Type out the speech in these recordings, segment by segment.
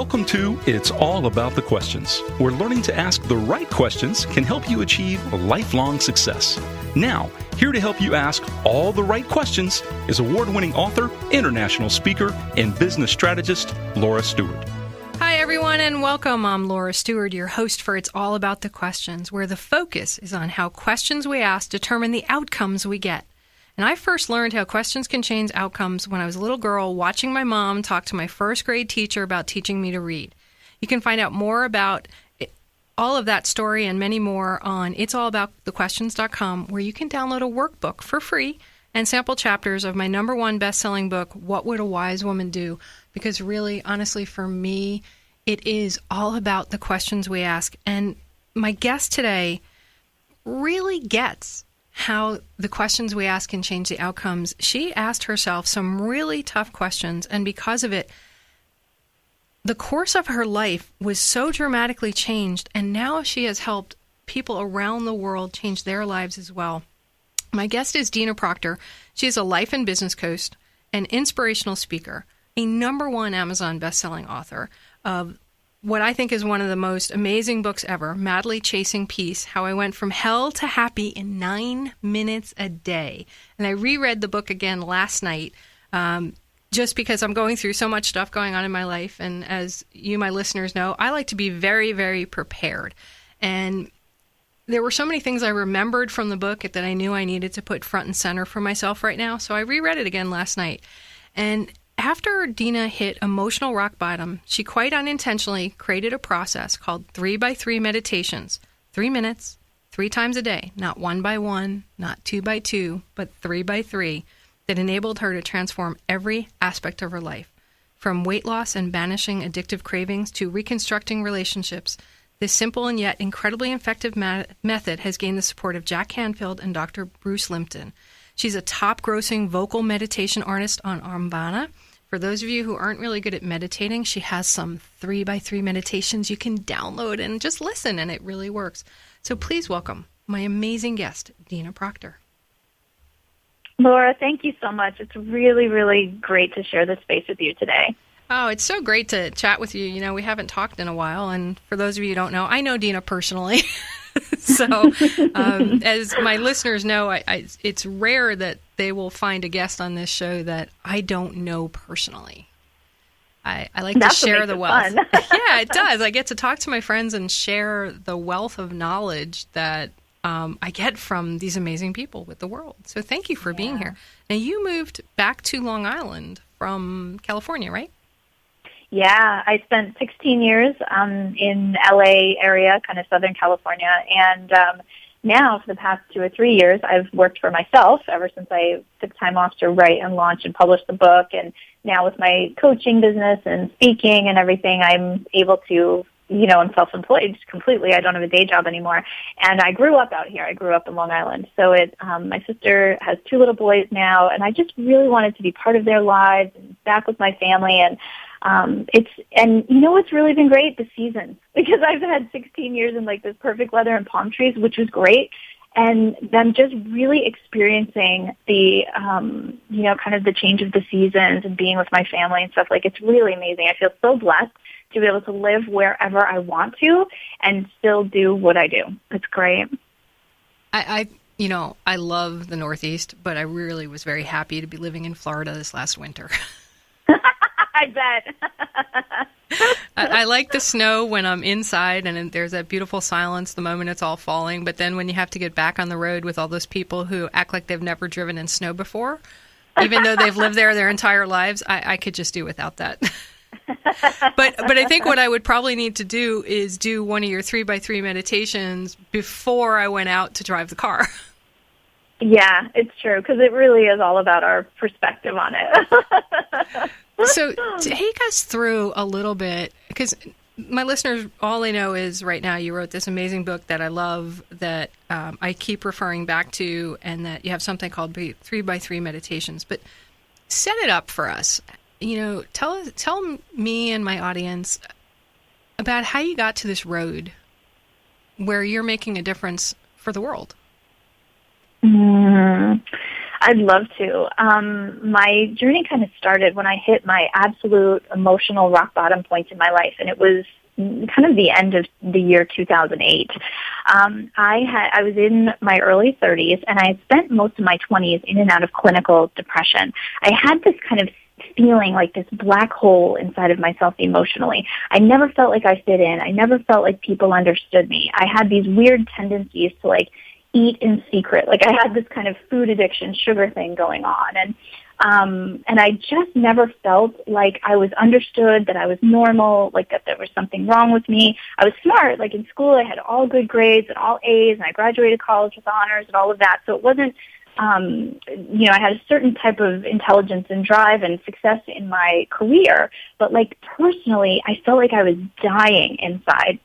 Welcome to It's All About the Questions, where learning to ask the right questions can help you achieve lifelong success. Now, here to help you ask all the right questions is award-winning author, international speaker, and business strategist, Laura Stewart. Hi, everyone, and welcome. I'm Laura Stewart, your host for It's All About the Questions, where the focus is on how questions we ask determine the outcomes we get. And I first learned how questions can change outcomes when I was a little girl watching my mom talk to my first grade teacher about teaching me to read. You can find out more about all of that story and many more on it'sallaboutthequestions.com, where you can download a workbook for free and sample chapters of my #1 best-selling book, What Would a Wise Woman Do? Because really, honestly, for me, it is all about the questions we ask. And my guest today really gets how the questions we ask can change the outcomes. She asked herself some really tough questions, and because of it, the course of her life was so dramatically changed, and now she has helped people around the world change their lives as well. My guest is Dina Proctor. She is a life and business coach, an inspirational speaker, a #1 Amazon bestselling author of what I think is one of the most amazing books ever, Madly Chasing Peace, How I Went From Hell to Happy in 9 minutes a day. And I reread the book again last night just because I'm going through so much stuff going on in my life. And as you, my listeners, know, I like to be very, very prepared. And there were so many things I remembered from the book that I knew I needed to put front and center for myself right now. So I reread it again last night. And after Dina hit emotional rock bottom, she quite unintentionally created a process called 3x3 meditations. 3 minutes, 3 times a day, not 1 by 1, not 2 by 2, but 3 by 3, that enabled her to transform every aspect of her life. From weight loss and banishing addictive cravings to reconstructing relationships, this simple and yet incredibly effective method has gained the support of Jack Canfield and Dr. Bruce Lipton. She's a top-grossing vocal meditation artist on Ambana. For those of you who aren't really good at meditating, she has some 3x3 meditations you can download and just listen, and it really works. So please welcome my amazing guest, Dina Proctor. Laura, thank you so much. It's really, really great to share this space with you today. Oh, it's so great to chat with you. You know, we haven't talked in a while, and for those of you who don't know, I know Dina personally. So as my listeners know, it's rare that they will find a guest on this show that I don't know personally. I like to share the wealth. Yeah, it does. I get to talk to my friends and share the wealth of knowledge that I get from these amazing people with the world. So thank you for being here. Now, you moved back to Long Island from California, right? Yeah, I spent 16 years in LA area, kind of Southern California, and now for the past 2 or 3 years, I've worked for myself ever since I took time off to write and launch and publish the book, and now with my coaching business and speaking and everything, I'm able to, I'm self-employed completely. I don't have a day job anymore, and I grew up out here. I grew up in Long Island, so my sister has 2 little boys now, and I just really wanted to be part of their lives and back with my family, and what's really been great? The seasons, because I've had 16 years in like this perfect weather and palm trees, which was great. And then just really experiencing the, kind of the change of the seasons and being with my family and stuff. Like, it's really amazing. I feel so blessed to be able to live wherever I want to and still do what I do. It's great. I love the Northeast, but I really was very happy to be living in Florida this last winter. I bet. I like the snow when I'm inside and there's that beautiful silence the moment it's all falling. But then when you have to get back on the road with all those people who act like they've never driven in snow before, even though they've lived there their entire lives, I could just do without that. But I think what I would probably need to do is do one of your 3x3 meditations before I went out to drive the car. Yeah, it's true, because it really is all about our perspective on it. So take us through a little bit, because my listeners, all they know is right now you wrote this amazing book that I love, that I keep referring back to, and that you have something called 3x3 meditations. But set it up for us. Tell me and my audience about how you got to this road where you're making a difference for the world. I'd love to. My journey kind of started when I hit my absolute emotional rock bottom point in my life, and it was kind of the end of the year 2008. I was in my early 30s, and I had spent most of my 20s in and out of clinical depression. I had this kind of feeling like this black hole inside of myself emotionally. I never felt like I fit in. I never felt like people understood me. I had these weird tendencies to like eat in secret. Like I had this kind of food addiction, sugar thing going on. And I just never felt like I was understood, that I was normal, like that there was something wrong with me. I was smart. Like in school, I had all good grades and all A's, and I graduated college with honors and all of that. So it wasn't, I had a certain type of intelligence and drive and success in my career. But like personally, I felt like I was dying inside.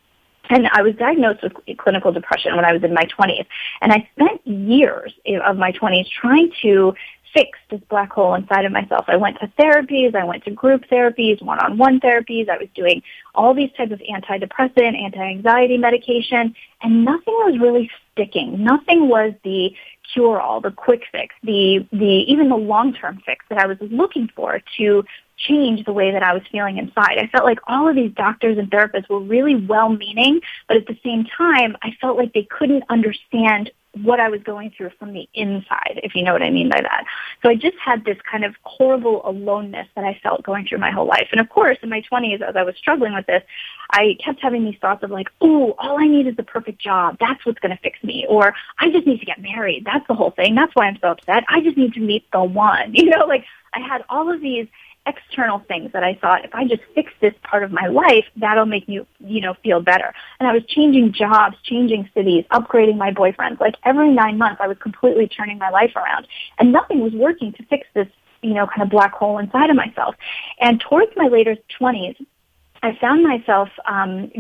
And I was diagnosed with clinical depression when I was in my 20s. And I spent years of my 20s trying to fix this black hole inside of myself. I went to therapies, I went to group therapies, one-on-one therapies. I was doing all these types of antidepressant, anti-anxiety medication, and nothing was really sticking. Nothing was the cure-all, the quick fix, even the long-term fix that I was looking for to change the way that I was feeling inside. I felt like all of these doctors and therapists were really well-meaning, but at the same time, I felt like they couldn't understand what I was going through from the inside, if you know what I mean by that. So I just had this kind of horrible aloneness that I felt going through my whole life. And of course, in my 20s, as I was struggling with this, I kept having these thoughts of like, oh, all I need is the perfect job. That's what's going to fix me. Or I just need to get married. That's the whole thing. That's why I'm so upset. I just need to meet the one. Like I had all of these external things that I thought, if I just fix this part of my life, that'll make me, feel better. And I was changing jobs, changing cities, upgrading my boyfriends. Like every 9 months, I was completely turning my life around. And nothing was working to fix this, kind of black hole inside of myself. And towards my later 20s, I found myself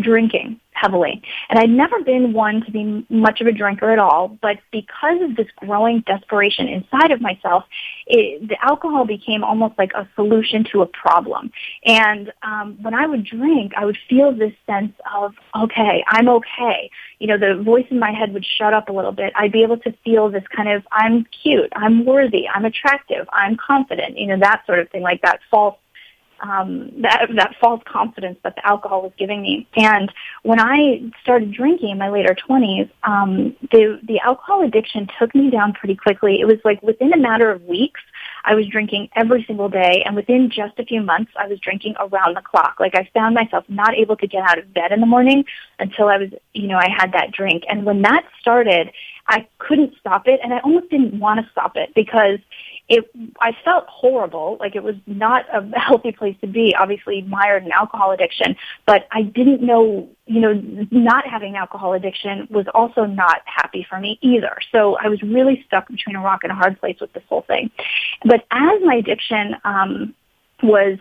drinking heavily. And I'd never been one to be much of a drinker at all, but because of this growing desperation inside of myself, the alcohol became almost like a solution to a problem. And when I would drink, I would feel this sense of, okay, I'm okay. The voice in my head would shut up a little bit. I'd be able to feel this kind of, I'm cute, I'm worthy, I'm attractive, I'm confident, that sort of thing, like that false that false confidence that the alcohol was giving me. And when I started drinking in my later 20s, the alcohol addiction took me down pretty quickly. It was like within a matter of weeks, I was drinking every single day, and within just a few months, I was drinking around the clock. Like I found myself not able to get out of bed in the morning until I was, I had that drink. And when that started, I couldn't stop it, and I almost didn't want to stop it because I felt horrible, like it was not a healthy place to be, obviously mired in alcohol addiction, but I didn't know, not having alcohol addiction was also not happy for me either. So I was really stuck between a rock and a hard place with this whole thing. But as my addiction was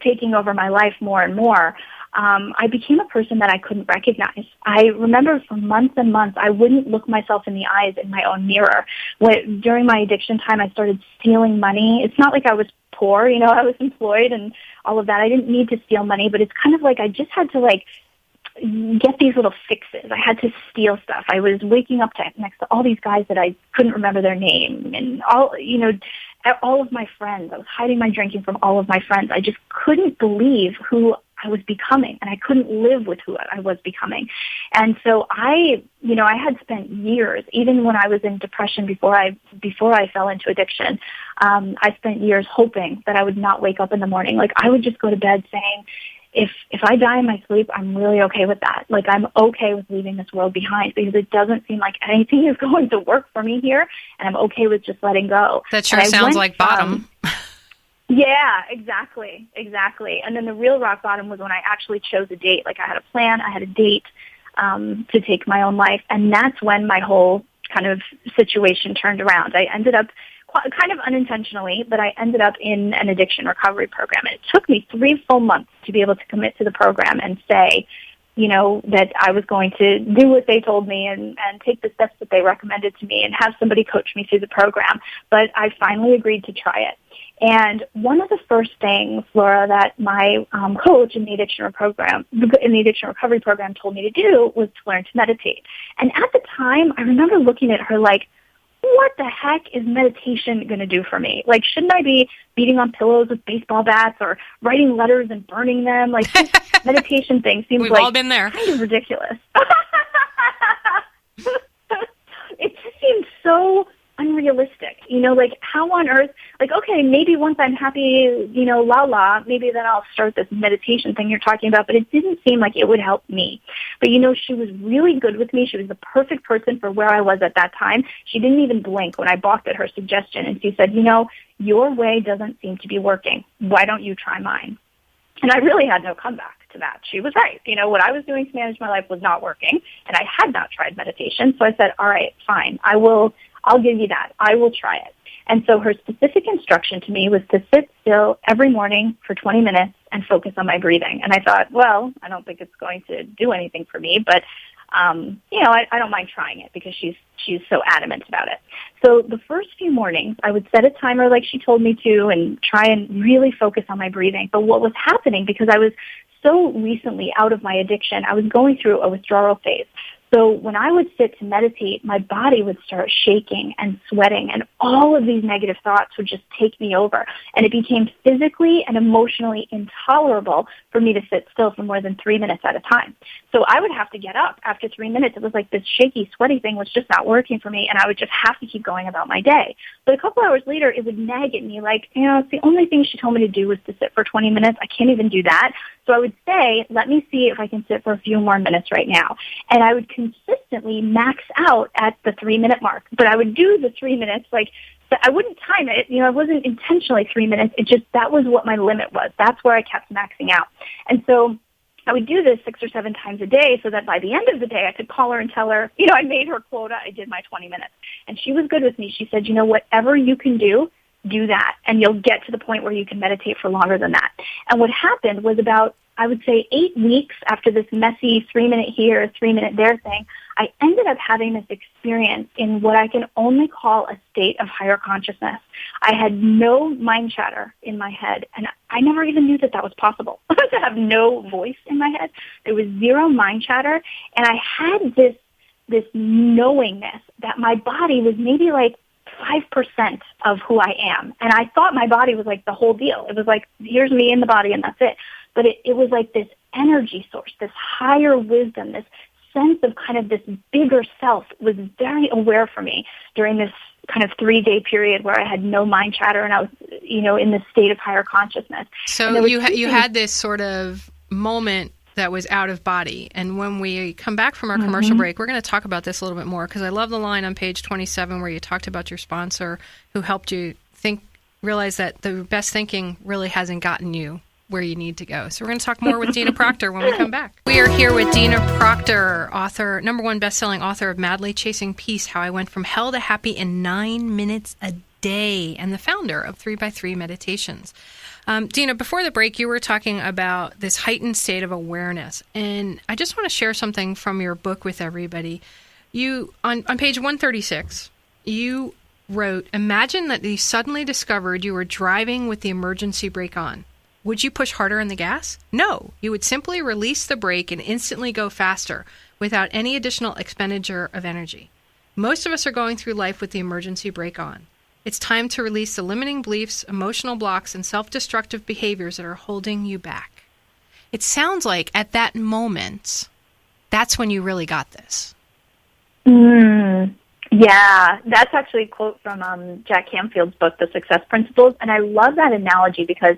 taking over my life more and more, I became a person that I couldn't recognize. I remember for months and months, I wouldn't look myself in the eyes in my own mirror. During my addiction time, I started stealing money. It's not like I was poor, I was employed and all of that. I didn't need to steal money, but it's kind of like I just had to get these little fixes. I had to steal stuff. I was waking up next to all these guys that I couldn't remember their name, and all of my friends. I was hiding my drinking from all of my friends. I just couldn't believe who I was becoming, and I couldn't live with who I was becoming. And so I had spent years, even when I was in depression before I fell into addiction, I spent years hoping that I would not wake up in the morning. Like I would just go to bed saying, if I die in my sleep, I'm really okay with that. Like I'm okay with leaving this world behind because it doesn't seem like anything is going to work for me here, and I'm okay with just letting go. That sure sounds like bottom. Yeah, exactly. And then the real rock bottom was when I actually chose a date. Like I had a plan, I had a date to take my own life, and that's when my whole kind of situation turned around. I ended up kind of unintentionally, but I ended up in an addiction recovery program. And it took me 3 full months to be able to commit to the program and say, that I was going to do what they told me and take the steps that they recommended to me and have somebody coach me through the program. But I finally agreed to try it. And one of the first things, Laura, that my coach in the addiction recovery program told me to do was to learn to meditate. And at the time, I remember looking at her like, what the heck is meditation going to do for me? Like, shouldn't I be beating on pillows with baseball bats or writing letters and burning them? Like, this meditation thing seems We've like all been there. Kind of ridiculous. It just seems so unrealistic. Like, how on earth, like, okay, maybe once I'm happy, maybe then I'll start this meditation thing you're talking about, but it didn't seem like it would help me. But, she was really good with me. She was the perfect person for where I was at that time. She didn't even blink when I balked at her suggestion, and she said, your way doesn't seem to be working. Why don't you try mine? And I really had no comeback to that. She was right. What I was doing to manage my life was not working, and I had not tried meditation. So I said, all right, fine. I'll give you that. I will try it. And so her specific instruction to me was to sit still every morning for 20 minutes and focus on my breathing. And I thought, well, I don't think it's going to do anything for me, but I don't mind trying it because she's so adamant about it. So the first few mornings, I would set a timer like she told me to and try and really focus on my breathing. But what was happening, because I was so recently out of my addiction, I was going through a withdrawal phase. So when I would sit to meditate, my body would start shaking and sweating, and all of these negative thoughts would just take me over. And it became physically and emotionally intolerable for me to sit still for more than 3 minutes at a time. So I would have to get up after 3 minutes. It was like this shaky, sweaty thing was just not working for me, and I would just have to keep going about my day. But a couple hours later, it would nag at me like, it's the only thing she told me to do was to sit for 20 minutes. I can't even do that. So I would say, let me see if I can sit for a few more minutes right now. And I would consistently max out at the 3 minute mark. But I would do the 3 minutes, I wouldn't time it. I wasn't intentionally 3 minutes. It just, that was what my limit was. That's where I kept maxing out. And so I would do this 6 or 7 times a day so that by the end of the day I could call her and tell her, I made her quota. I did my 20 minutes. And she was good with me. She said, whatever you can do that, and you'll get to the point where you can meditate for longer than that. And what happened was about, I would say, 8 weeks after this messy 3 minute here, 3 minute there thing, I ended up having this experience in what I can only call a state of higher consciousness. I had no mind chatter in my head, and I never even knew that was possible, to have no voice in my head. There was zero mind chatter, and I had this knowingness that my body was maybe like 5% of who I am. And I thought my body was like the whole deal. It was like, here's me in the body and that's it. But it was like this energy source, this higher wisdom, this sense of kind of this bigger self was very aware for me during this kind of 3-day period where I had no mind chatter and I was, in this state of higher consciousness. So you had this sort of moment that was out of body. And when we come back from our commercial break, we're going to talk about this a little bit more because I love the line on page 27 where you talked about your sponsor who helped you realize that the best thinking really hasn't gotten you where you need to go. So we're going to talk more with Dina Proctor when we come back. We are here with Dina Proctor, author, #1 best-selling author of Madly Chasing Peace, How I Went From Hell to Happy in 9 Minutes a Day, and the founder of 3x3 Meditations. Dina, before the break, you were talking about this heightened state of awareness, and I just want to share something from your book with everybody. You, on page 136, you wrote, imagine that you suddenly discovered you were driving with the emergency brake on. Would you push harder on the gas? No, you would simply release the brake and instantly go faster without any additional expenditure of energy. Most of us are going through life with the emergency brake on. It's time to release the limiting beliefs, emotional blocks, and self-destructive behaviors that are holding you back. It sounds like at that moment, that's when you really got this. Yeah, that's actually a quote from Jack Canfield's book, The Success Principles, and I love that analogy because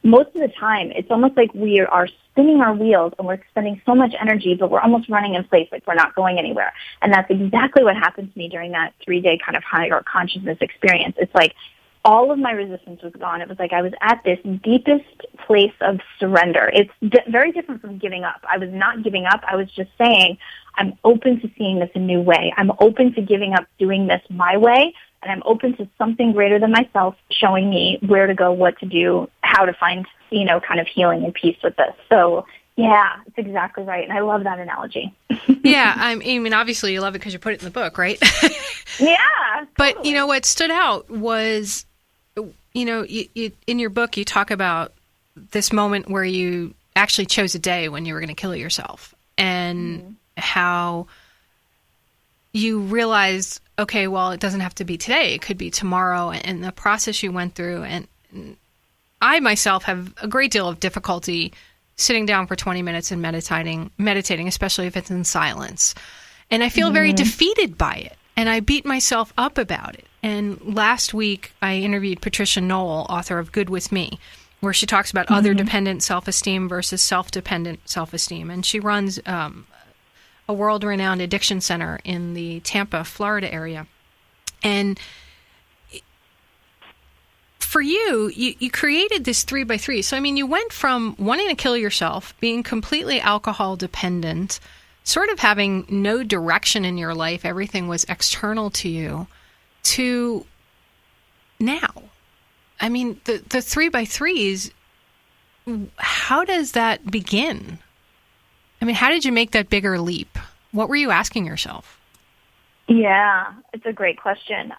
most of the time it's almost like we are spinning our wheels and we're expending so much energy, but we're almost running in place, like we're not going anywhere. And that's exactly what happened to me during that 3-day kind of higher consciousness experience. It's like all of my resistance was gone. It was like I was at this deepest place of surrender. It's very different from giving up. I was not giving up. I was just saying, I'm open to seeing this a new way. I'm open to giving up doing this my way, and I'm open to something greater than myself showing me where to go, what to do, how to find, kind of healing and peace with this. So, yeah, it's exactly right. And I love that analogy. Yeah, I mean, obviously you love it because you put it in the book, right? Yeah. But, Totally. What stood out was, you, in your book, you talk about this moment where you actually chose a day when you were going to kill yourself and how you realize, okay, well, it doesn't have to be today. It could be tomorrow. And the process you went through. And I myself have a great deal of difficulty sitting down for 20 minutes and meditating, especially if it's in silence. And I feel very defeated by it. And I beat myself up about it. And last week, I interviewed Patricia Knoll, author of Good With Me, where she talks about other-dependent self-esteem versus self-dependent self-esteem. And she runs a world-renowned addiction center in the Tampa, Florida area. And for you created this 3x3. So, I mean, you went from wanting to kill yourself, being completely alcohol dependent, sort of having no direction in your life, everything was external to you, to now. I mean, the 3x3s, how does that begin? I mean, how did you make that bigger leap? What were you asking yourself? Yeah, it's a great question.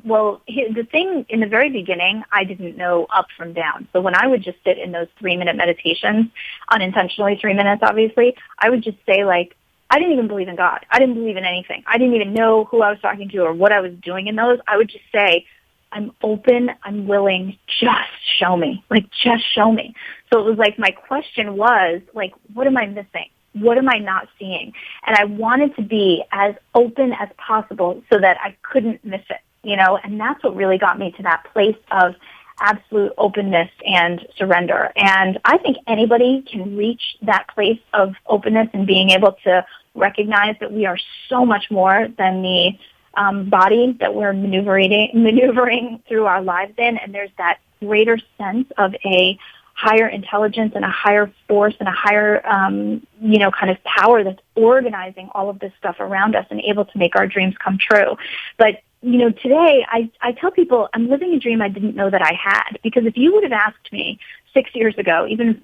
Well, the thing in the very beginning, I didn't know up from down. So when I would just sit in those 3-minute meditations, unintentionally 3 minutes, obviously, I would just say, like, I didn't even believe in God. I didn't believe in anything. I didn't even know who I was talking to or what I was doing in those. I would just say, I'm open, I'm willing, just show me. Like, just show me. So it was like my question was, like, what am I missing? What am I not seeing? And I wanted to be as open as possible so that I couldn't miss it, you know? And that's what really got me to that place of absolute openness and surrender. And I think anybody can reach that place of openness and being able to recognize that we are so much more than the body that we're maneuvering through our lives in. And there's that greater sense of a higher intelligence and a higher force and a higher, kind of power that's organizing all of this stuff around us and able to make our dreams come true. But, you know, today I tell people I'm living a dream I didn't know that I had, because if you would have asked me 6 years ago, even,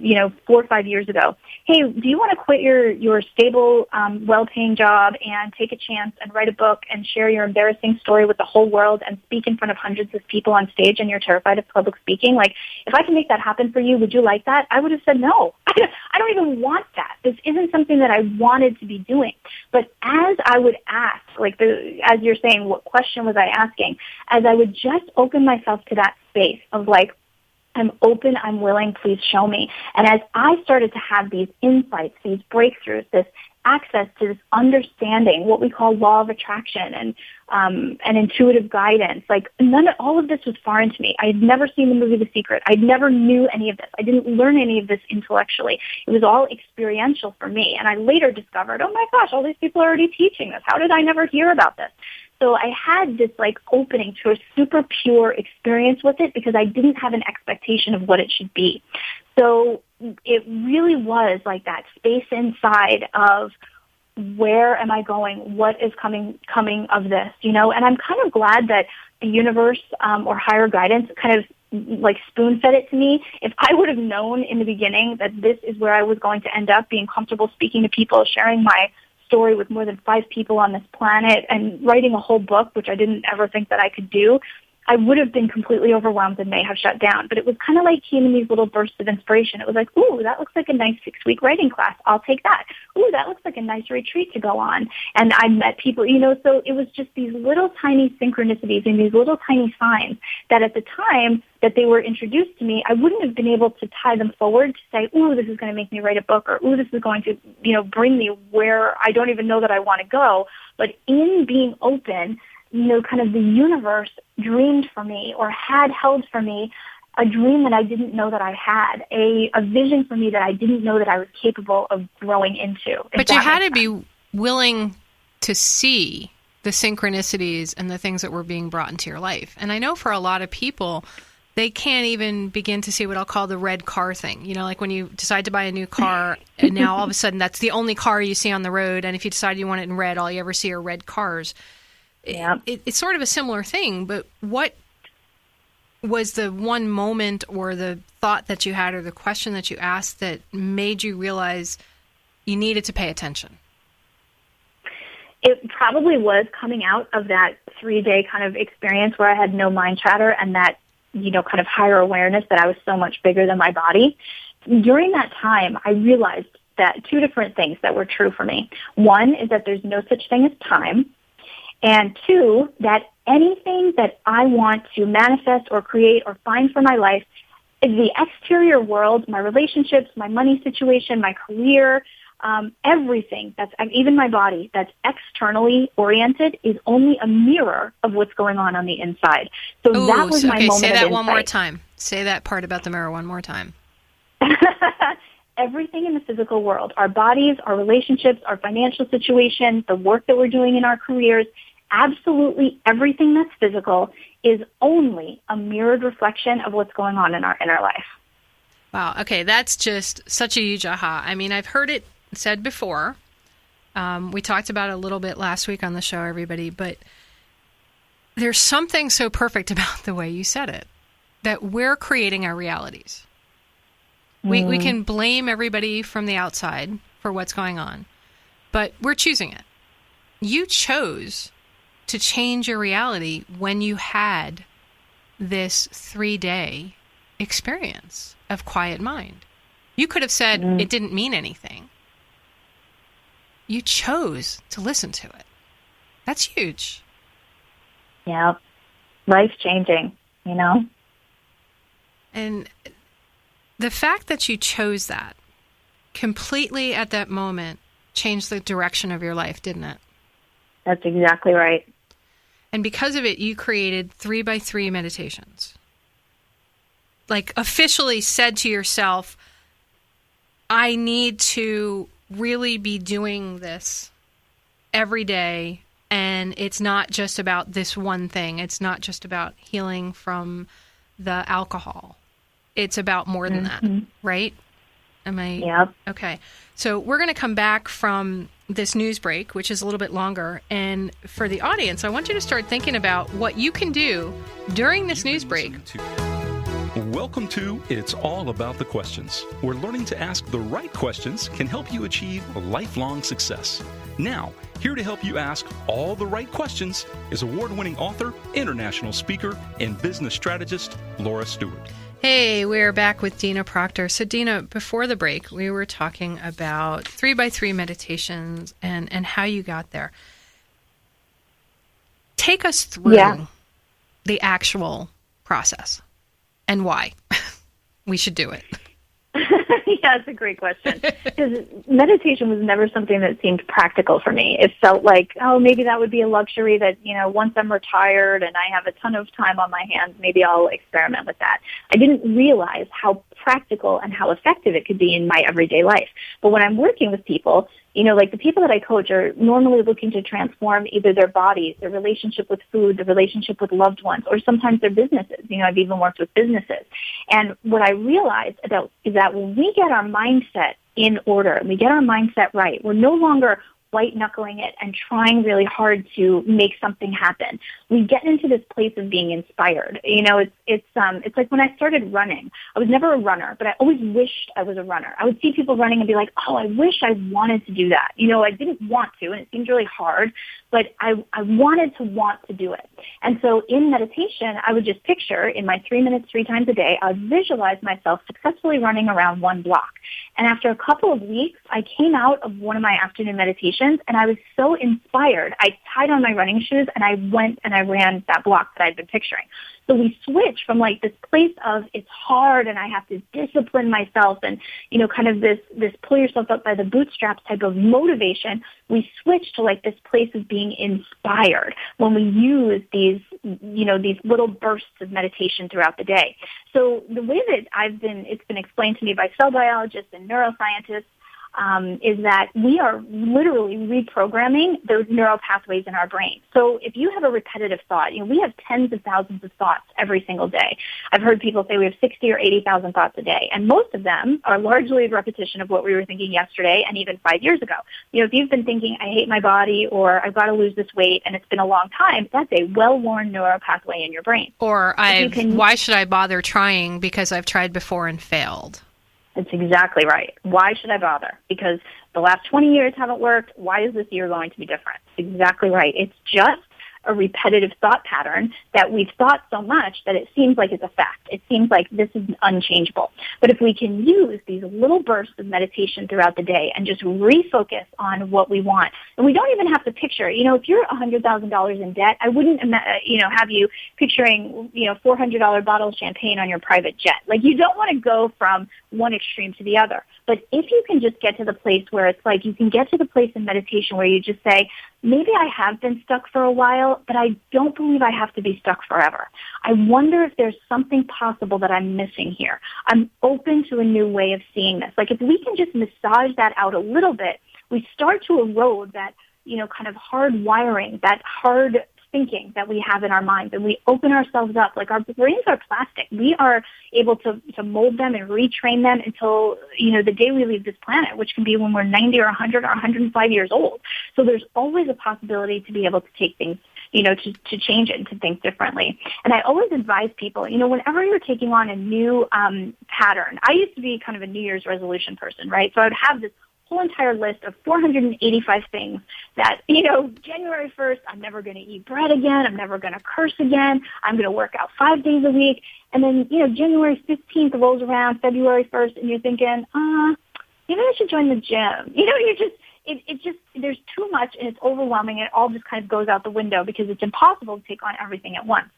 4 or 5 years ago, hey, do you want to quit your stable, well-paying job and take a chance and write a book and share your embarrassing story with the whole world and speak in front of hundreds of people on stage and you're terrified of public speaking? Like, if I can make that happen for you, would you like that? I would have said no. I don't even want that. This isn't something that I wanted to be doing. But as I would ask, as you're saying, what question was I asking? As I would just open myself to that space of like, I'm open, I'm willing, please show me. And as I started to have these insights, these breakthroughs, this access to this understanding, what we call law of attraction and intuitive guidance, like all of this was foreign to me. I had never seen the movie The Secret. I never knew any of this. I didn't learn any of this intellectually. It was all experiential for me. And I later discovered, oh my gosh, all these people are already teaching this. How did I never hear about this? So I had this opening to a super pure experience with it because I didn't have an expectation of what it should be. So it really was like that space inside of where am I going? What is coming of this, And I'm kind of glad that the universe or higher guidance kind of spoon-fed it to me. If I would have known in the beginning that this is where I was going to end up, being comfortable speaking to people, sharing my story with more than 5 people on this planet and writing a whole book, which I didn't ever think that I could do, I would have been completely overwhelmed and may have shut down. But it was kind of like came in these little bursts of inspiration. It was like, ooh, that looks like a nice 6-week writing class. I'll take that. Ooh, that looks like a nice retreat to go on. And I met people, so it was just these little tiny synchronicities and these little tiny signs that at the time that they were introduced to me, I wouldn't have been able to tie them forward to say, ooh, this is going to make me write a book, or ooh, this is going to, bring me where I don't even know that I want to go. But in being open, kind of the universe dreamed for me or had held for me a dream that I didn't know that I had, a vision for me that I didn't know that I was capable of growing into. But you had to be willing to see the synchronicities and the things that were being brought into your life. And I know for a lot of people, they can't even begin to see what I'll call the red car thing. Like when you decide to buy a new car, and now all of a sudden that's the only car you see on the road. And if you decide you want it in red, all you ever see are red cars. Yeah. It's sort of a similar thing, but what was the one moment or the thought that you had or the question that you asked that made you realize you needed to pay attention? It probably was coming out of that 3-day kind of experience where I had no mind chatter and that, kind of higher awareness that I was so much bigger than my body. During that time, I realized that 2 different things that were true for me. One is that there's no such thing as time. And two, that anything that I want to manifest or create or find for my life is the exterior world, my relationships, my money situation, my career, everything that's, even my body, that's externally oriented is only a mirror of what's going on the inside. So that was my moment of insight. Say that one more time. Say that part about the mirror one more time. Everything in the physical world, our bodies, our relationships, our financial situation, the work that we're doing in our careers, absolutely everything that's physical is only a mirrored reflection of what's going on in our inner life. Wow. Okay. That's just such a huge aha. I mean, I've heard it said before. We talked about it a little bit last week on the show, everybody, but there's something so perfect about the way you said it, that we're creating our realities. We can blame everybody from the outside for what's going on, but we're choosing it. You chose to change your reality when you had this 3-day experience of quiet mind. You could have said it didn't mean anything. You chose to listen to it. That's huge. Yeah. Life-changing, you know? And the fact that you chose that completely at that moment changed the direction of your life, didn't it? That's exactly right. And because of it, you created 3x3 meditations. Like officially said to yourself, I need to really be doing this every day. And it's not just about this one thing. It's not just about healing from the alcohol. It's about more than that, right? Am I? Yep. Okay. So we're going to come back from this news break, which is a little bit longer. And for the audience, I want you to start thinking about what you can do during this news break. Welcome to It's All About the Questions, where learning to ask the right questions can help you achieve lifelong success. Now, here to help you ask all the right questions is award-winning author, international speaker, and business strategist, Laura Stewart. Hey, we're back with Dina Proctor. So, Dina, before the break, we were talking about 3x3 meditations and how you got there. Take us through the actual process and why we should do it. Yeah, it's a great question. Because meditation was never something that seemed practical for me. It felt like, oh, maybe that would be a luxury that, you know, once I'm retired and I have a ton of time on my hands, maybe I'll experiment with that. I didn't realize how practical and how effective it could be in my everyday life. But when I'm working with people, you know, like the people that I coach are normally looking to transform either their bodies, their relationship with food, their relationship with loved ones, or sometimes their businesses. You know, I've even worked with businesses. And what I realized is that when we get our mindset in order and we get our mindset right, we're no longer white-knuckling it and trying really hard to make something happen. We get into this place of being inspired. You know, it's like when I started running. I was never a runner, but I always wished I was a runner. I would see people running and be like, oh, I wish I wanted to do that. You know, I didn't want to, and it seemed really hard, but I wanted to want to do it. And so in meditation, I would just picture in my 3 minutes 3 times a day, I would visualize myself successfully running around one block. And after a couple of weeks, I came out of one of my afternoon meditations, and I was so inspired. I tied on my running shoes, and I went and I ran that block that I'd been picturing. So we switch from like this place of it's hard and I have to discipline myself and, you know, kind of this pull yourself up by the bootstraps type of motivation. We switch to like this place of being inspired when we use these, you know, these little bursts of meditation throughout the day. So the way that it's been explained to me by cell biologists and neuroscientists, is that we are literally reprogramming those neural pathways in our brain. So if you have a repetitive thought, you know, we have tens of thousands of thoughts every single day. I've heard people say we have 60 or 80,000 thoughts a day, and most of them are largely a repetition of what we were thinking yesterday and even 5 years ago. You know, if you've been thinking, I hate my body, or I've got to lose this weight, and it's been a long time, that's a well-worn neural pathway in your brain. Or why should I bother trying because I've tried before and failed? That's exactly right. Why should I bother? Because the last 20 years haven't worked. Why is this year going to be different? Exactly right. It's just a repetitive thought pattern that we've thought so much that it seems like it's a fact. It seems like this is unchangeable. But if we can use these little bursts of meditation throughout the day and just refocus on what we want, And we don't even have to picture, if you're $100,000 in debt, I wouldn't, have you picturing, $400 bottle of champagne on your private jet. Like, you don't want to go from one extreme to the other. But if you can just get to the place where it's like, you can get to the place in meditation where you just say, maybe I have been stuck for a while, but I don't believe I have to be stuck forever. I wonder if there's something possible that I'm missing here. I'm open to a new way of seeing this. Like, if we can just massage that out a little bit, we start to erode that, kind of hard wiring, that hard thinking that we have in our minds, and we open ourselves up. Like, our brains are plastic. We are able to mold them and retrain them until, the day we leave this planet, which can be when we're 90 or 100 or 105 years old. So there's always a possibility to be able to take things, to change it and to think differently. And I always advise people, whenever you're taking on a new pattern, I used to be kind of a New Year's resolution person, right? So I would have this whole entire list of 485 things that, January 1st, I'm never going to eat bread again. I'm never going to curse again. I'm going to work out 5 days a week. And then, January 15th rolls around, February 1st, and you're thinking, maybe I should join the gym. There's too much and it's overwhelming, and it all just kind of goes out the window because it's impossible to take on everything at once.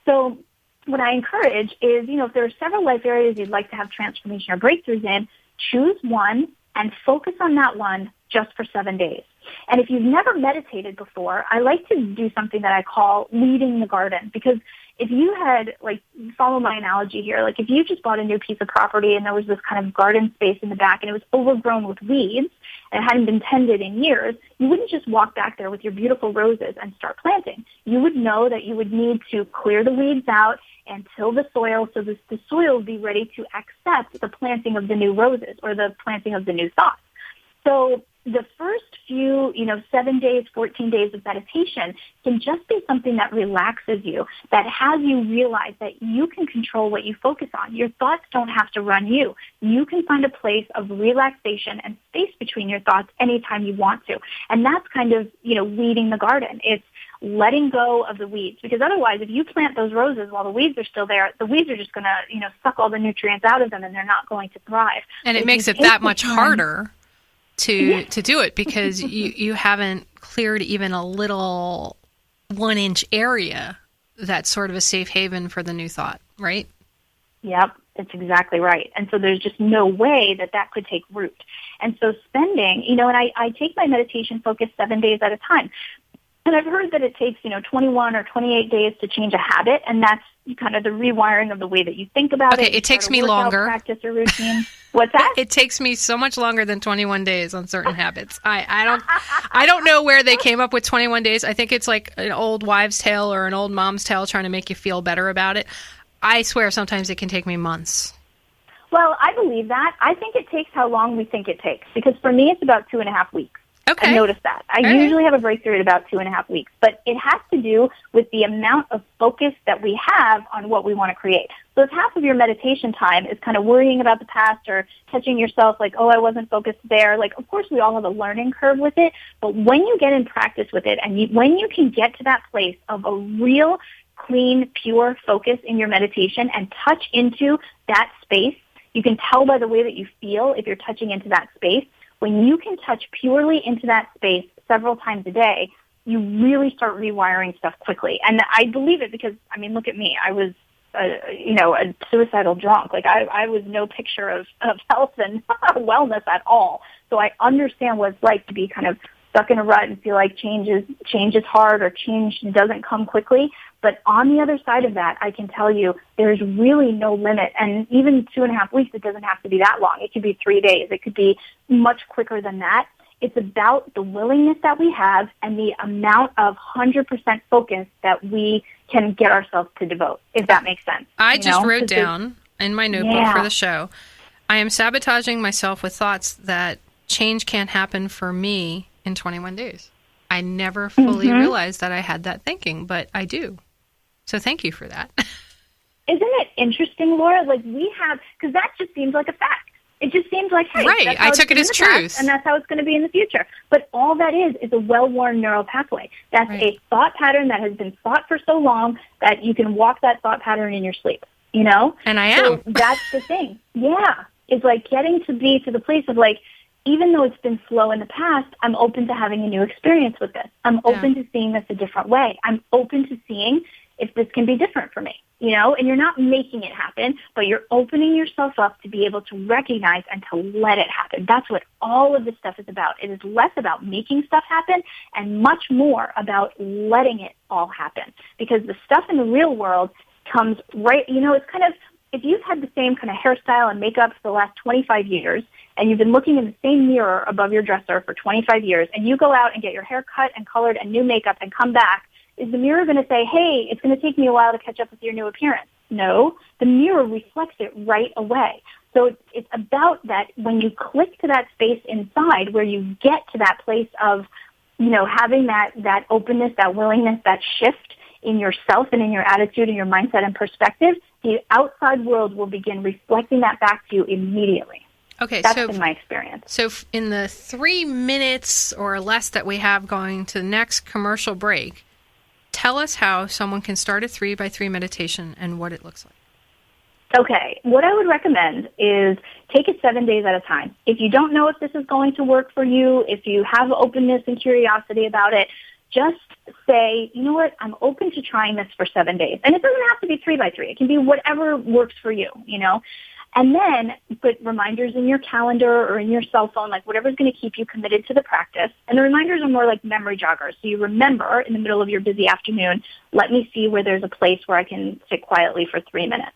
So what I encourage is, if there are several life areas you'd like to have transformation or breakthroughs in, choose one and focus on that one just for 7 days. And if you've never meditated before, I like to do something that I call weeding the garden, because if you had, follow my analogy here, like if you just bought a new piece of property and there was this kind of garden space in the back and it was overgrown with weeds and it hadn't been tended in years, you wouldn't just walk back there with your beautiful roses and start planting. You would know that you would need to clear the weeds out and till the soil so the soil would be ready to accept the planting of the new roses or the planting of the new thoughts. So the first few, 7 days, 14 days of meditation can just be something that relaxes you, that has you realize that you can control what you focus on. Your thoughts don't have to run you. You can find a place of relaxation and space between your thoughts anytime you want to. And that's kind of, weeding the garden. It's letting go of the weeds, because otherwise if you plant those roses while the weeds are still there, the weeds are just going to, suck all the nutrients out of them and they're not going to thrive. And it makes it that much harder to do it because you haven't cleared even a little 1-inch area that's sort of a safe haven for the new thought, right? Yep, that's exactly right. And so there's just no way that could take root. And so spending, and I take my meditation focus 7 days at a time. And I've heard that it takes, 21 or 28 days to change a habit, and that's kind of the rewiring of the way that you think about it. Okay, it takes me longer. Practice or routine. What's that? It takes me so much longer than 21 days on certain habits. I don't know where they came up with 21 days. I think it's like an old wives' tale or an old mom's tale trying to make you feel better about it. I swear sometimes it can take me months. Well, I believe that. I think it takes how long we think it takes, because for me it's about 2.5 weeks. Okay. I noticed that. I usually have a breakthrough at about 2.5 weeks, but it has to do with the amount of focus that we have on what we want to create. So if half of your meditation time is kind of worrying about the past or catching yourself like, oh, I wasn't focused there, like, of course we all have a learning curve with it, but when you get in practice with it and when you can get to that place of a real, clean, pure focus in your meditation and touch into that space, you can tell by the way that you feel if you're touching into that space. When you can touch purely into that space several times a day, you really start rewiring stuff quickly. And I believe it because, look at me. I was, a suicidal drunk. Like, I was no picture of health and wellness at all. So I understand what it's like to be kind of stuck in a rut and feel like change is hard or change doesn't come quickly. But on the other side of that, I can tell you there's really no limit. And even 2.5 weeks, it doesn't have to be that long. It could be 3 days. It could be much quicker than that. It's about the willingness that we have and the amount of 100% focus that we can get ourselves to devote, if that makes sense. I just wrote down in my notebook for the show, I am sabotaging myself with thoughts that change can't happen for me in 21 days. I never fully realized that I had that thinking, but I do. So thank you for that. Isn't it interesting, Laura? Like, we have, because that just seems like a fact. It just seems like, hey, right. that's how I took it as truth. And that's how it's going to be in the future. But all that is a well-worn neural pathway. That's a thought pattern that has been thought for so long that you can walk that thought pattern in your sleep, And I am. So that's the thing. Yeah. It's like getting to be to the place of like, even though it's been slow in the past, I'm open to having a new experience with this. I'm open to seeing this a different way. I'm open to seeing if this can be different for me, and you're not making it happen, but you're opening yourself up to be able to recognize and to let it happen. That's what all of this stuff is about. It is less about making stuff happen and much more about letting it all happen, because the stuff in the real world comes right, it's kind of, if you've had the same kind of hairstyle and makeup for the last 25 years, and you've been looking in the same mirror above your dresser for 25 years, and you go out and get your hair cut and colored and new makeup and come back, is the mirror going to say, hey, it's going to take me a while to catch up with your new appearance? No, the mirror reflects it right away. So it's about that when you click to that space inside where you get to that place of, having that openness, that willingness, that shift in yourself and in your attitude and your mindset and perspective, the outside world will begin reflecting that back to you immediately. Okay, that's been my experience. So in the 3 minutes or less that we have going to the next commercial break, tell us how someone can start a 3x3 meditation and what it looks like. Okay, what I would recommend is take it 7 days at a time. If you don't know if this is going to work for you, if you have openness and curiosity about it, just say, you know what, I'm open to trying this for 7 days. And it doesn't have to be 3x3. It can be whatever works for you, And then put reminders in your calendar or in your cell phone, like whatever's going to keep you committed to the practice. And the reminders are more like memory joggers. So you remember in the middle of your busy afternoon, let me see where there's a place where I can sit quietly for 3 minutes.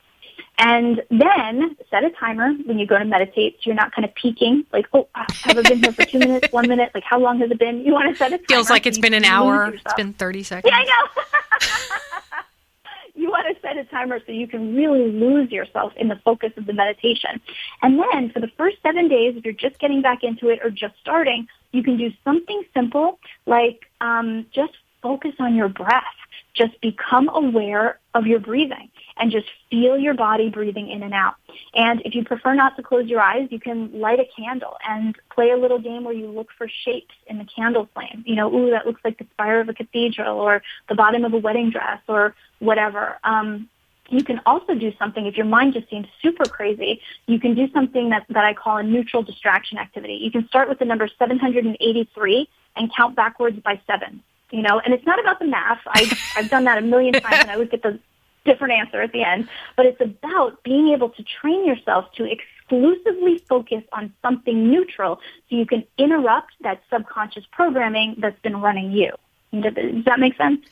And then set a timer when you go to meditate so you're not kind of peeking, like, have I been here for 2 minutes, 1 minute? Like, how long has it been? You want to set a timer. Feels like it's been an hour. It's been 30 seconds. Yeah, I know. You want to set a timer so you can really lose yourself in the focus of the meditation. And then for the first 7 days, if you're just getting back into it or just starting, you can do something simple like just focus on your breath. Just become aware of your breathing and just feel your body breathing in and out. And if you prefer not to close your eyes, you can light a candle and play a little game where you look for shapes in the candle flame. That looks like the spire of a cathedral or the bottom of a wedding dress or whatever. You can also do something, if your mind just seems super crazy, you can do something that I call a neutral distraction activity. You can start with the number 783 and count backwards by 7. And it's not about the math. I've done that a million times, and I always get the different answer at the end. But it's about being able to train yourself to exclusively focus on something neutral so you can interrupt that subconscious programming that's been running you. Does that make sense?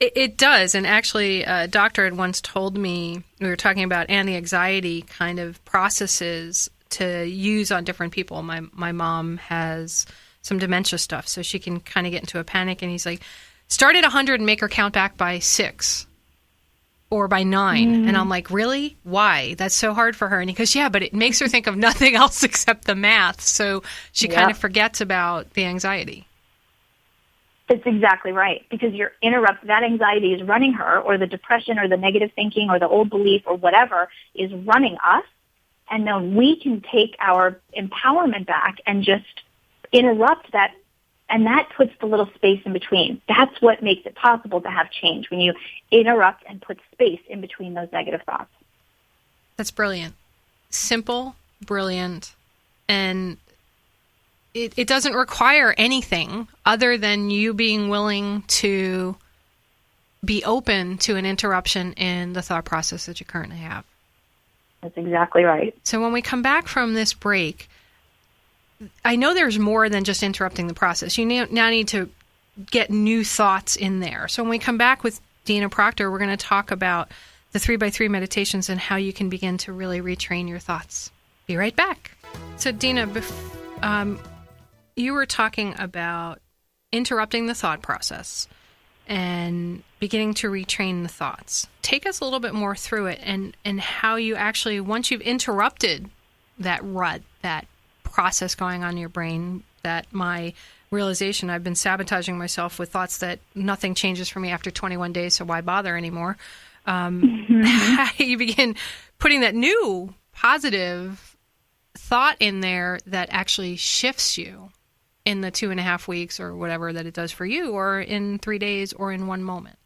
It does. And actually, a doctor had once told me, we were talking about anti-anxiety kind of processes to use on different people. My mom has some dementia stuff, so she can kind of get into a panic. And he's like, start at 100 and make her count back by 6 or by 9. And I'm like, really? Why? That's so hard for her. And he goes, yeah, but it makes her think of nothing else except the math. So she kind of forgets about the anxiety. It's exactly right, because you're that anxiety is running her, or the depression or the negative thinking or the old belief or whatever is running us. And then we can take our empowerment back and just interrupt that, and that puts the little space in between. That's what makes it possible to have change, when you interrupt and put space in between those negative thoughts. That's brilliant. Simple, brilliant, and it doesn't require anything other than you being willing to be open to an interruption in the thought process that you currently have. That's exactly right. So when we come back from this break, I know there's more than just interrupting the process. You now need to get new thoughts in there. So when we come back with Dina Proctor, we're going to talk about the 3x3 meditations and how you can begin to really retrain your thoughts. Be right back. So Dina, you were talking about interrupting the thought process and beginning to retrain the thoughts. Take us a little bit more through it and how you actually, once you've interrupted that rut, that process going on in your brain, that my realization I've been sabotaging myself with thoughts that nothing changes for me after 21 days, so why bother anymore? You begin putting that new positive thought in there that actually shifts you in the 2.5 weeks or whatever that it does for you, or in 3 days, or in one moment.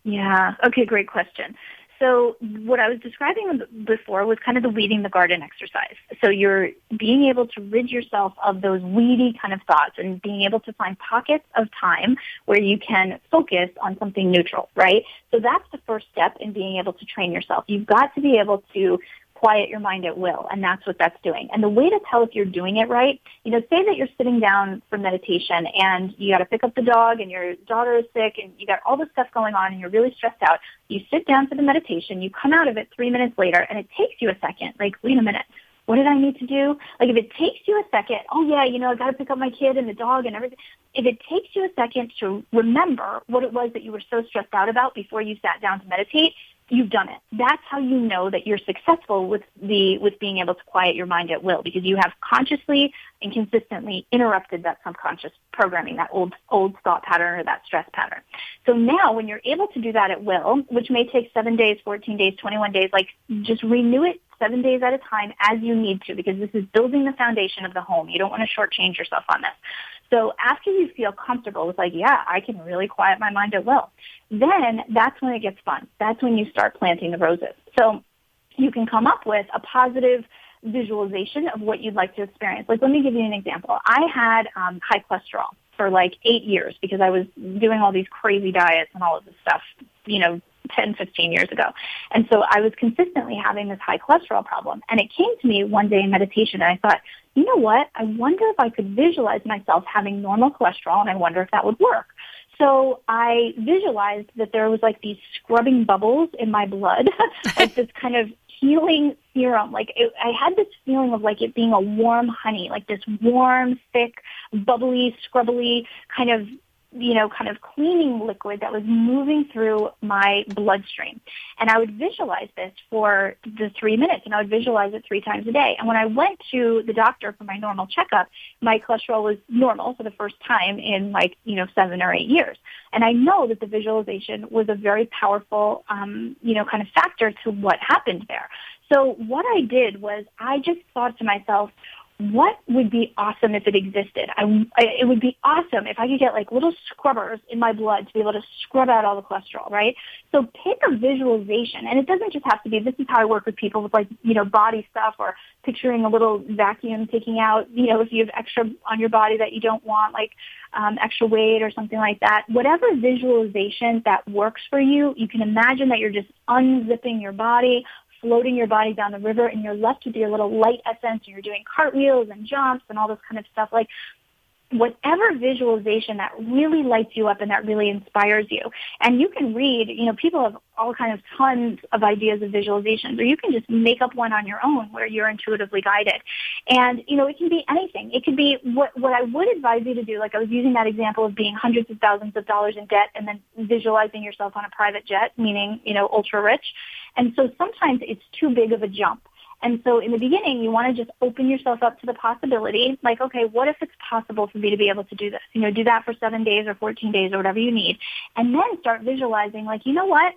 Yeah. Okay, great question. So what I was describing before was kind of the weeding the garden exercise. So you're being able to rid yourself of those weedy kind of thoughts and being able to find pockets of time where you can focus on something neutral, right? So that's the first step in being able to train yourself. You've got to be able to quiet your mind at will, and that's what that's doing. And the way to tell if you're doing it right, say that you're sitting down for meditation and you got to pick up the dog and your daughter is sick and you got all this stuff going on and you're really stressed out. You sit down for the meditation, you come out of it 3 minutes later, and it takes you a second. Like, wait a minute, what did I need to do? Like, if it takes you a second, I got to pick up my kid and the dog and everything. If it takes you a second to remember what it was that you were so stressed out about before you sat down to meditate, you've done it. That's how you know that you're successful with being able to quiet your mind at will, because you have consciously and consistently interrupted that subconscious programming, that old thought pattern or that stress pattern. So now when you're able to do that at will, which may take 7 days, 14 days, 21 days, like just renew it 7 days at a time as you need to, because this is building the foundation of the home. You don't want to shortchange yourself on this. So after you feel comfortable with I can really quiet my mind at will, then that's when it gets fun. That's when you start planting the roses. So you can come up with a positive visualization of what you'd like to experience. Like, let me give you an example. I had high cholesterol for 8 years because I was doing all these crazy diets and all of this stuff, 10, 15 years ago. And so I was consistently having this high cholesterol problem. And it came to me one day in meditation, and I thought, you know what? I wonder if I could visualize myself having normal cholesterol, and I wonder if that would work. So I visualized that there was these scrubbing bubbles in my blood, like this kind of healing serum. I had this feeling of it being a warm honey, like this warm, thick, bubbly, scrubbly kind of cleaning liquid that was moving through my bloodstream. And I would visualize this for the 3 minutes, and I would visualize it 3 times a day. And when I went to the doctor for my normal checkup, my cholesterol was normal for the first time in 7 or 8 years. And I know that the visualization was a very powerful, kind of factor to what happened there. So what I did was I just thought to myself, what would be awesome if it existed? It would be awesome if I could get little scrubbers in my blood to be able to scrub out all the cholesterol, right? So pick a visualization, and it doesn't just have to be, this is how I work with people with body stuff, or picturing a little vacuum taking out, if you have extra on your body that you don't want, extra weight or something like that. Whatever visualization that works for you, you can imagine that you're just unzipping your body, floating your body down the river, and you're left with your little light essence, and you're doing cartwheels and jumps and all this kind of stuff. Whatever visualization that really lights you up and that really inspires you. And you can read, people have all kinds of tons of ideas of visualizations, or you can just make up one on your own where you're intuitively guided. And, it can be anything. It could be what I would advise you to do, I was using that example of being hundreds of thousands of dollars in debt and then visualizing yourself on a private jet, meaning, ultra rich. And so sometimes it's too big of a jump. And so in the beginning, you want to just open yourself up to the possibility, okay, what if it's possible for me to be able to do this? Do that for 7 days or 14 days or whatever you need. And then start visualizing, you know what?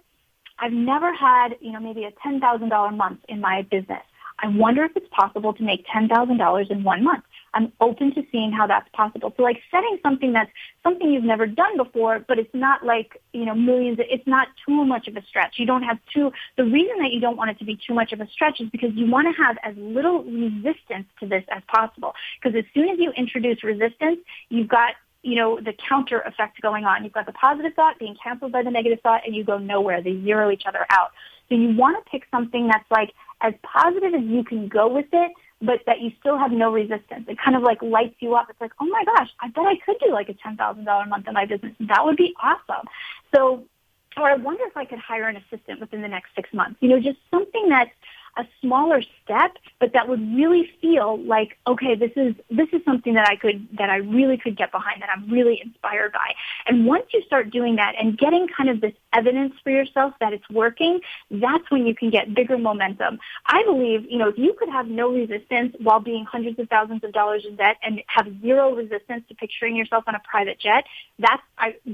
I've never had, maybe a $10,000 month in my business. I wonder if it's possible to make $10,000 in 1 month. I'm open to seeing how that's possible. So setting something that's something you've never done before, but it's not millions. It's not too much of a stretch. You don't have the reason that you don't want it to be too much of a stretch is because you want to have as little resistance to this as possible. Because as soon as you introduce resistance, you've got the counter effect going on. You've got the positive thought being canceled by the negative thought, and you go nowhere. They zero each other out. So you want to pick something that's as positive as you can go with it, but that you still have no resistance. It kind of lights you up. It's oh my gosh, I bet I could do a $10,000 month in my business. That would be awesome. So, or I wonder if I could hire an assistant within the next 6 months. Just something that's a smaller step, but that would really feel okay, this is something that I really could get behind, that I'm really inspired by. And once you start doing that and getting kind of this evidence for yourself that it's working, that's when you can get bigger momentum. I believe, if you could have no resistance while being hundreds of thousands of dollars in debt and have zero resistance to picturing yourself on a private jet, that's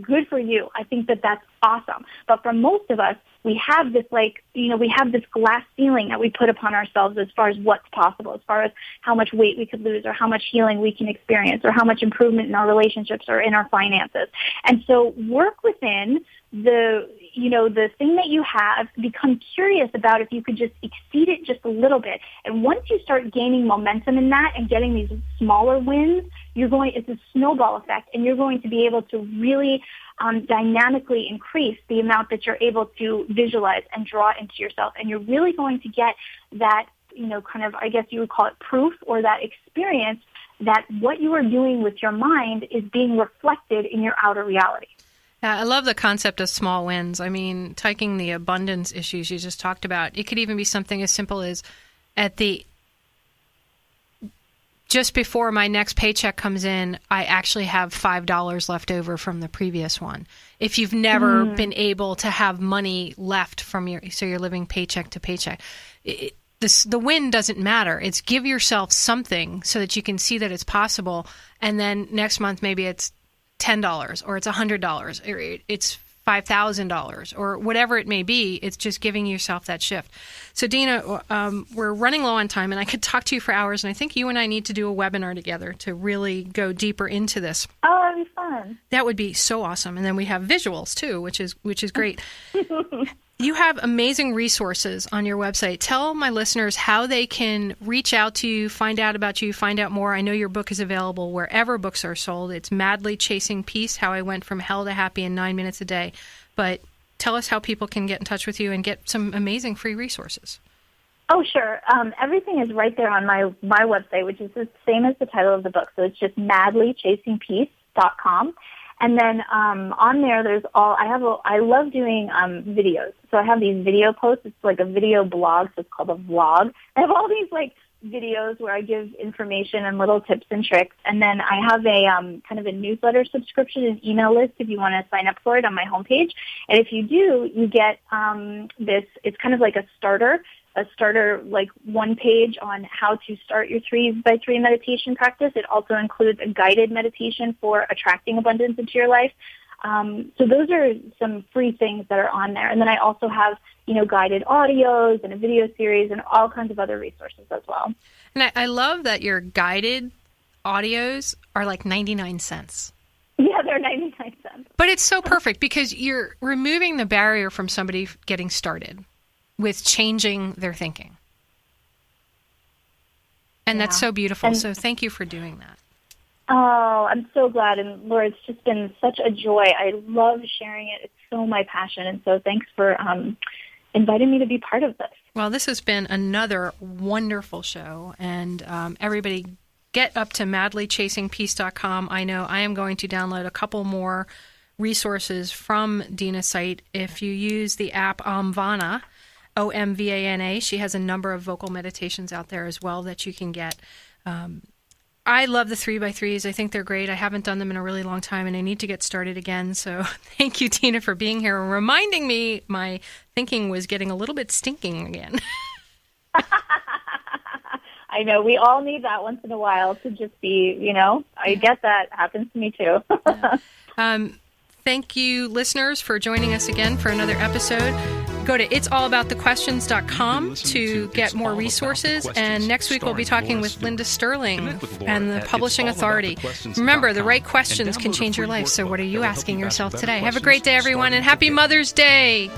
good for you. I think that that's awesome. But for most of us, we have this we have this glass ceiling that we put upon ourselves as far as what's possible, as far as how much weight we could lose or how much healing we can experience or how much improvement in our relationships or in our finances. And so work within the thing that you have, become curious about if you could just exceed it just a little bit. And once you start gaining momentum in that and getting these smaller wins, it's a snowball effect, and you're going to be able to really dynamically increase the amount that you're able to visualize and draw into yourself. And you're really going to get that, kind of, I guess you would call it proof, or that experience that what you are doing with your mind is being reflected in your outer reality. I love the concept of small wins. I mean, taking the abundance issues you just talked about, it could even be something as simple as just before my next paycheck comes in, I actually have $5 left over from the previous one. If you've never been able to have money left so you're living paycheck to paycheck, the win doesn't matter. It's give yourself something so that you can see that it's possible. And then next month, maybe it's $10 or it's $100 or it's $5,000 or whatever it may be. It's just giving yourself that shift. So Dina, we're running low on time, and I could talk to you for hours, and I think you and I need to do a webinar together to really go deeper into this. Oh, that'd be fun. That would be so awesome. And then we have visuals too, which is great. You have amazing resources on your website. Tell my listeners how they can reach out to you, find out about you, find out more. I know your book is available wherever books are sold. It's Madly Chasing Peace, How I Went from Hell to Happy in 9 Minutes a Day. But tell us how people can get in touch with you and get some amazing free resources. Oh, sure. Everything is right there on my website, which is the same as the title of the book. So it's just madlychasingpeace.com. And then on there, I love doing videos. So I have these video posts. It's like a video blog, so it's called a vlog. I have all these videos where I give information and little tips and tricks. And then I have a kind of a newsletter subscription, an email list if you want to sign up for it on my homepage. And if you do, you get this. It's kind of like a starter one page on how to start your 3x3 meditation practice. It also includes a guided meditation for attracting abundance into your life. So those are some free things that are on there. And then I also have, guided audios and a video series and all kinds of other resources as well. And I love that your guided audios are like 99 cents. Yeah, they're 99 cents. But it's so perfect because you're removing the barrier from somebody getting started with changing their thinking. And that's so beautiful. So thank you for doing that. Oh, I'm so glad. And Laura, it's just been such a joy. I love sharing it. It's so my passion. And so thanks for inviting me to be part of this. Well, this has been another wonderful show. And everybody get up to madlychasingpeace.com. I know I am going to download a couple more resources from Dina's site. If you use the app Omvana, OMVANA. She has a number of vocal meditations out there as well that you can get. I love the 3x3s. I think they're great. I haven't done them in a really long time, and I need to get started again. So thank you, Dina, for being here and reminding me my thinking was getting a little bit stinking again. I know. We all need that once in a while to just be, I get that. Happens to me too. Thank you, listeners, for joining us again for another episode. Go to it'sallaboutthequestions.com to get more resources. And next week we'll be talking with Linda Sterling and the Publishing Authority. Remember, the right questions can change your life. So what are you asking yourself today? Have a great day, everyone, and happy Mother's Day.